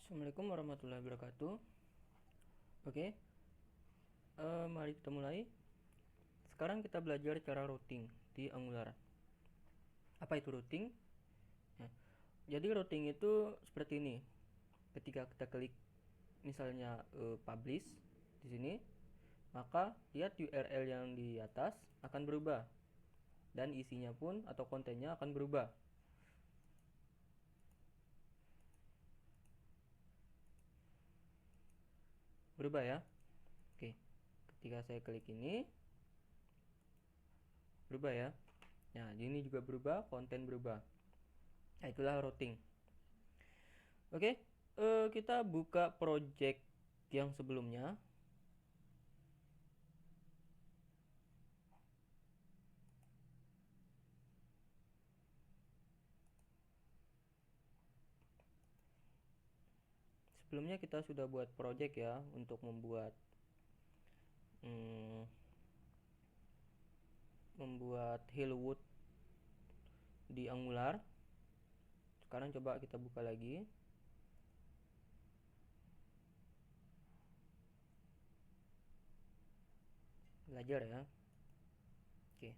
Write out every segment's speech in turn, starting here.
Assalamualaikum warahmatullahi wabarakatuh. Oke, mari kita mulai. Sekarang kita belajar cara routing di Angular. Apa itu routing? Ya, jadi routing itu seperti ini. Ketika kita klik misalnya publish di sini, maka lihat URL yang di atas akan berubah dan isinya pun atau kontennya akan berubah. Berubah ya. Oke. Ketika saya klik ini berubah ya. Nah, ini juga berubah, konten berubah. Nah, itulah routing. Oke, kita buka project yang sebelumnya. Sebelumnya kita sudah buat project ya untuk hmm, membuat Hillwood di Angular. Sekarang coba kita buka lagi. Belajar ya. Oke.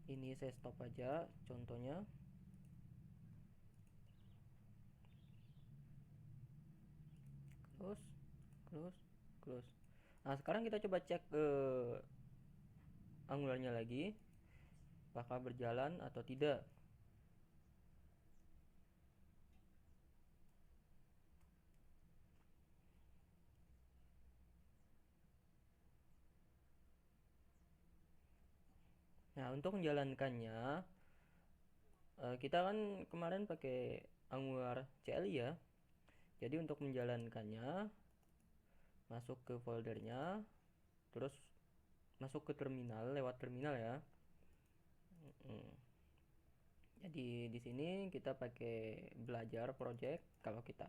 Ini saya stop aja contohnya. Close, close, close. Nah, sekarang kita coba cek Angularnya lagi. Apakah berjalan atau tidak. Nah, untuk menjalankannya, kita kan kemarin pakai Angular CLI ya. Jadi untuk menjalankannya, masuk ke foldernya, terus masuk ke terminal lewat terminal ya. Jadi di sini kita pakai belajar project. Kalau kita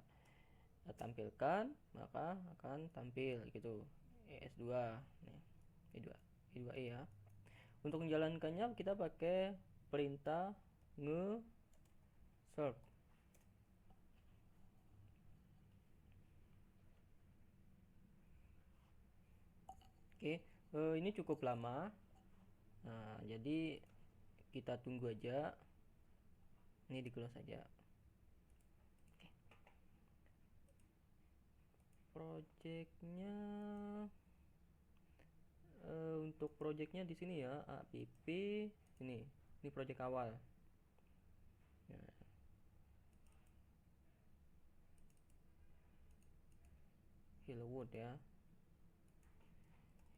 tampilkan maka akan tampil gitu. ES2 nih, E2 E2E ya. Untuk menjalankannya kita pakai perintah nge serve. Oke, ini cukup lama. Nah, jadi kita tunggu aja. Ini di close saja. Oke. Projectnya untuk projectnya di sini ya, app ini project awal. Nah, Hillwood ya,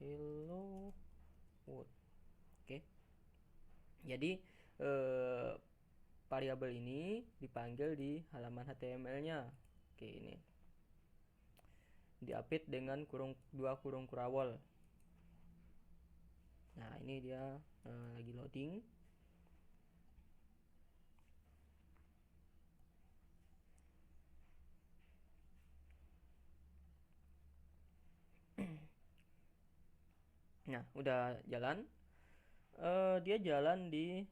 Hillwood. Oke, jadi eh, variabel ini dipanggil di halaman HTML-nya. Oke, ini diapit dengan dua kurung kurawol. Nah, ini dia lagi loading. Nah, udah jalan. Dia jalan di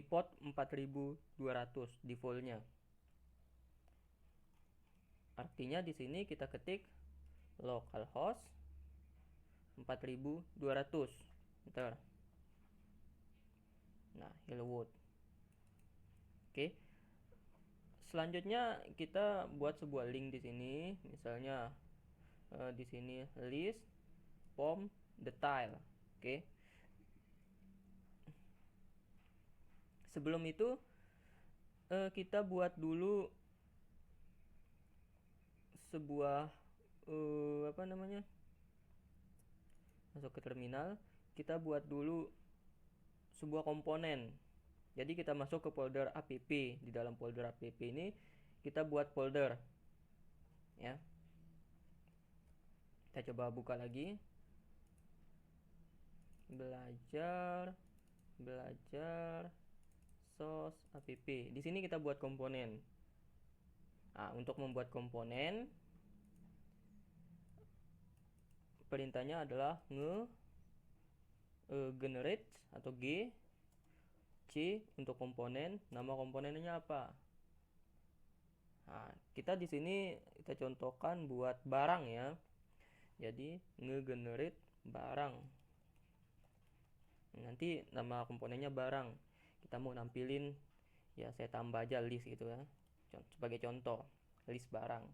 port 4200 defaultnya. Artinya di sini kita ketik localhost 4200. Bentar. Nah, Hillwood. Oke. Selanjutnya kita buat sebuah link di sini, misalnya di sini list form detail. Oke. Sebelum itu kita buat dulu sebuah apa namanya? Masuk ke terminal, kita buat dulu sebuah komponen. Jadi kita masuk ke folder app. Di dalam folder app ini kita buat folder ya. Kita coba buka lagi. Belajar source app. Di sini kita buat komponen. Nah, untuk membuat komponen perintahnya adalah generate atau G, C untuk komponen, nama komponennya apa. Nah, kita di sini kita contohkan buat barang ya. Jadi nge-generate barang. Nanti nama komponennya barang. Kita mau nampilin ya, saya tambah aja list gitu ya. Sebagai contoh, list barang.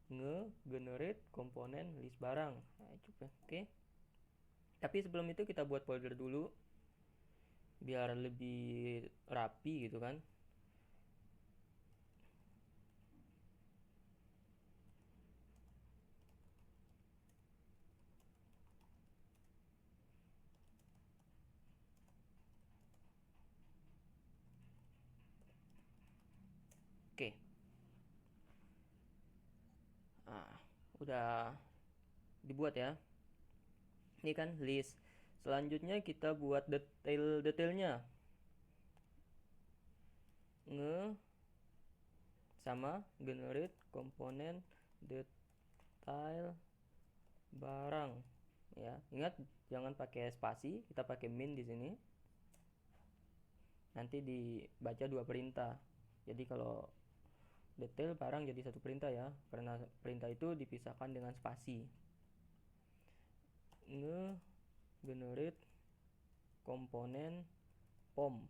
Nge-generate komponen list barang. Nah, itu oke. Tapi sebelum itu kita buat folder dulu biar lebih rapi gitu kan. Oke. Nah, udah dibuat ya. Ini kan list. Selanjutnya kita buat detailnya. Nge sama generate komponen detail barang ya. Ingat jangan pakai spasi, kita pakai min di sini. Nanti dibaca dua perintah. Jadi kalau detail barang jadi satu perintah ya, karena perintah itu dipisahkan dengan spasi. Nge generate komponen pom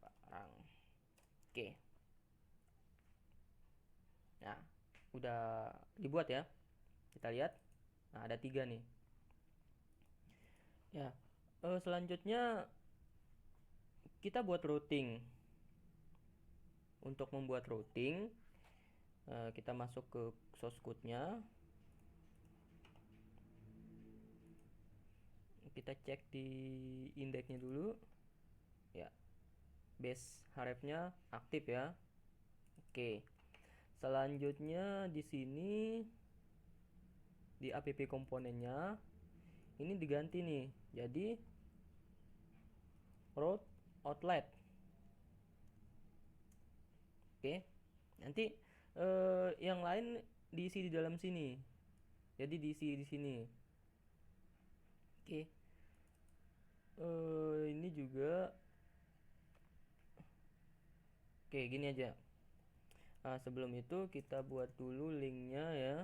barang. Oke. Nah, udah dibuat ya. Kita lihat. Nah, ada 3 nih. Ya. Selanjutnya kita buat routing. Untuk membuat routing, kita masuk ke source code-nya. Kita cek di indeksnya dulu. Ya. Base href-nya aktif ya. Oke. Selanjutnya di sini di app komponennya ini diganti nih. Jadi route outlet. Oke. Nanti yang lain diisi di dalam sini. Jadi diisi di sini. Oke. Ini juga oke, gini aja. Nah, sebelum itu kita buat dulu linknya ya.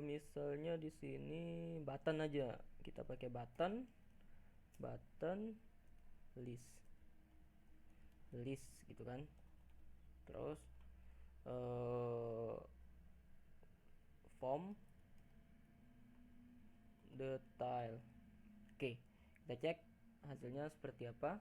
Misalnya di sini button aja. Kita pakai button list gitu kan. Terus form detail. Oke, kita cek hasilnya seperti apa.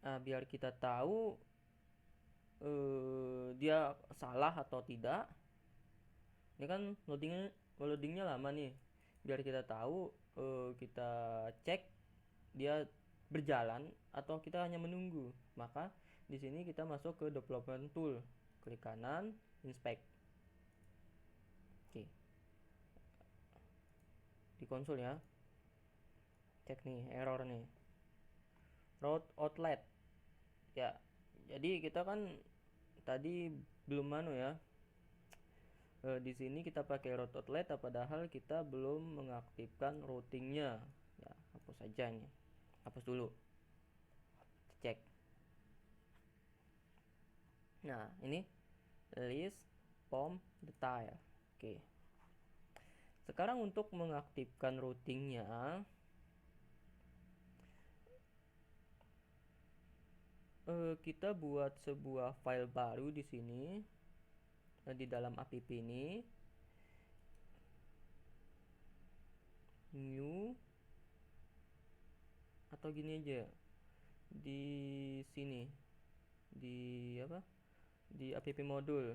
Nah, biar kita tahu dia salah atau tidak. Ini kan loadingnya lama nih. Biar kita tahu, kita cek dia berjalan atau kita hanya menunggu. Maka di sini kita masuk ke development tool, klik kanan, inspect. Oke. Di konsol ya. Cek nih error nih. Route outlet. Ya. Jadi kita kan tadi belum ya. Di sini kita pakai route outlet padahal kita belum mengaktifkan routingnya. Ya, hapus saja nih. Hapus dulu. Cek. Nah, ini list pom detail. Oke. Sekarang untuk mengaktifkan routingnya, kita buat sebuah file baru di sini di dalam app ini. New atau gini aja di sini di apa di app modul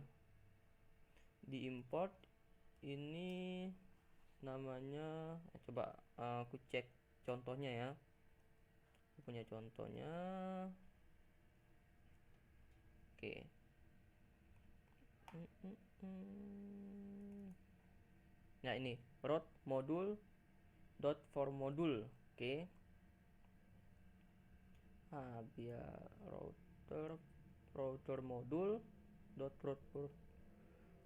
di import ini namanya coba aku cek contohnya ya. Aku punya contohnya. Oke. Nah, ini root modul dot for modul. Oke. Nah, biar router modul dot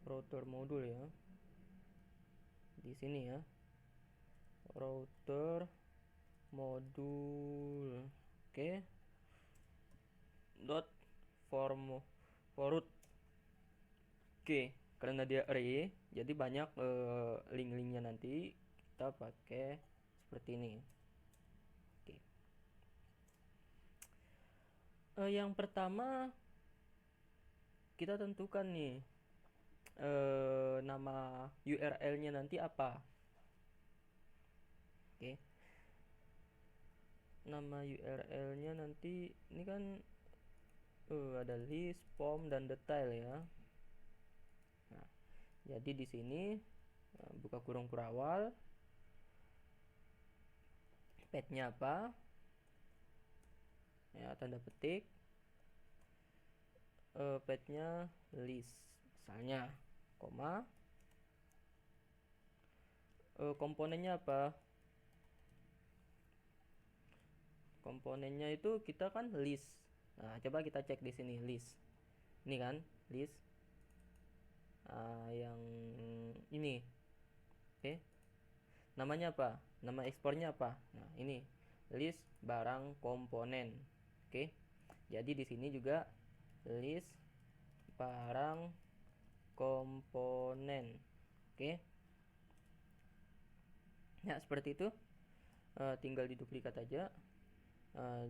router modul ya. Di sini ya. Router modul. Oke. Dot for root. Oke, karena dia array, jadi banyak link-linknya nanti kita pakai seperti ini. Oke. Yang pertama kita tentukan nih nama URL-nya nanti apa. Oke. Nama URL-nya nanti ini kan ada list, pom, dan detail ya. Nah, jadi di sini buka kurung kurawal, path-nya apa? Ya, tanda petik. Path-nya list misalnya, koma. Komponennya apa? Komponennya itu kita kan list. Nah, coba kita cek di sini list. Ini kan list. Yang ini. Oke. Namanya apa? Nama ekspornya apa? Nah, ini list barang komponen. Oke. Jadi di sini juga list barang komponen. Oke. Ya, seperti itu. Tinggal diduplikat aja.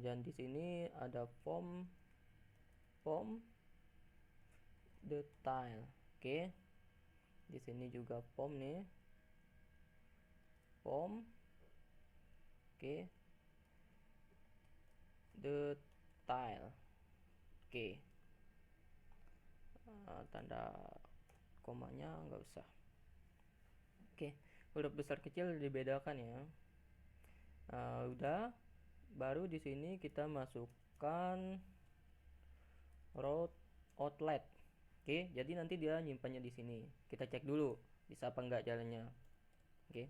Dan di sini ada form detail. Oke. Di sini juga form nih. Form. Oke. Detail. Oke. Tanda komanya nggak usah. Oke. Huruf besar kecil dibedakan ya. Udah. Baru di sini kita masukkan route outlet. Oke, jadi nanti dia nyimpannya di sini. Kita cek dulu bisa apa enggak jalannya. Oke.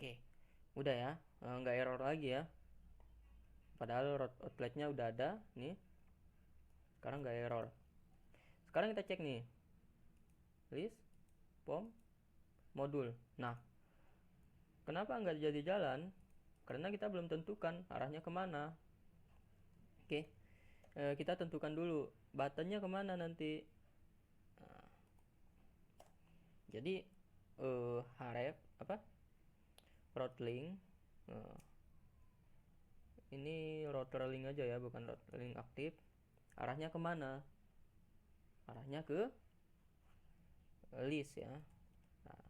Oke. Udah ya, nggak error lagi ya. Padahal route outletnya udah ada nih. Sekarang nggak error. Sekarang kita cek nih. List pom modul. Nah, kenapa nggak jadi jalan? Karena kita belum tentukan arahnya kemana. Oke, kita tentukan dulu buttonnya kemana nanti. Nah, jadi href apa? Route link. Ini router link aja ya, bukan router link aktif. Arahnya kemana? Arahnya ke list ya. Nah,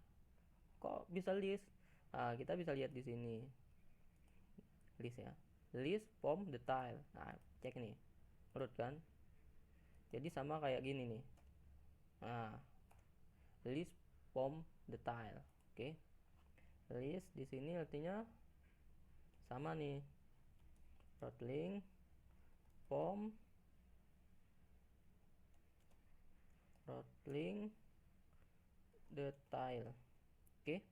kok bisa list? Nah, kita bisa lihat di sini list ya, list pom detail. Nah, cek nih root kan, jadi sama kayak gini nih. Nah, list pom detail. Oke. List di sini artinya sama nih, root link pom root link detail. Oke.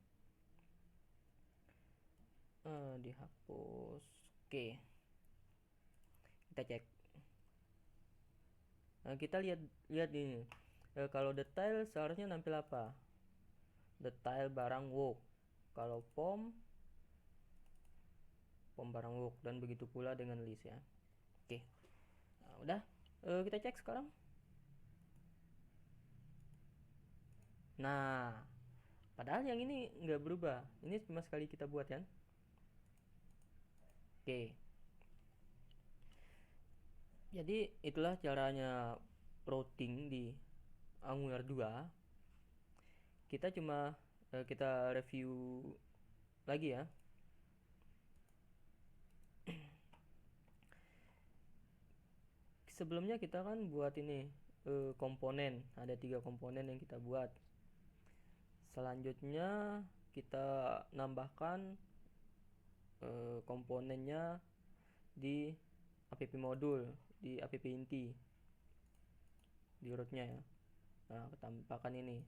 Dihapus. Oke, kita cek. Nah, kita lihat ini. Kalau detail seharusnya nampil apa? Detail barang work. Kalau pom barang work, dan begitu pula dengan list ya. Oke. Nah, udah. Kita cek sekarang. Nah, padahal yang ini nggak berubah. Ini cuma sekali kita buat kan. Oke. Jadi itulah caranya routing di Angular 2. Kita review lagi ya. Sebelumnya kita kan buat ini komponen, ada 3 komponen yang kita buat. Selanjutnya kita nambahkan komponennya di app modul, di app inti. di rootnya ya. Nah, kita tambahkan ini,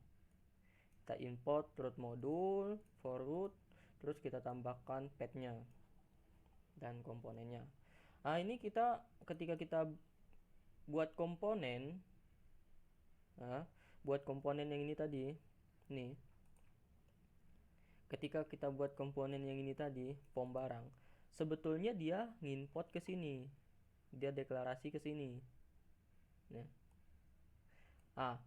kita import root module for root, terus kita tambahkan path-nya dan komponennya. Nah, ini ketika kita buat komponen, yang ini tadi nih, ketika kita buat komponen yang ini tadi, form barang, sebetulnya dia ngimport ke sini, dia deklarasi ke sini. Nah,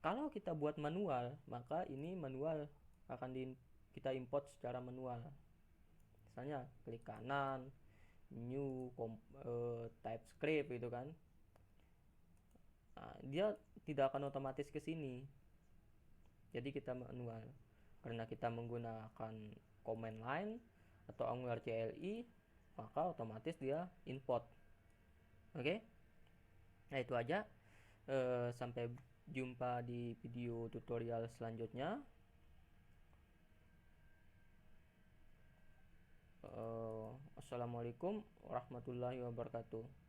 kalau kita buat manual, maka ini manual akan kita import secara manual. Misalnya klik kanan, new TypeScript gitu kan. Nah, dia tidak akan otomatis ke sini. Jadi kita manual. Karena kita menggunakan command line atau Angular CLI, maka otomatis dia import. Oke? Nah, itu aja. Sampai jumpa di video tutorial selanjutnya. Assalamualaikum warahmatullahi wabarakatuh.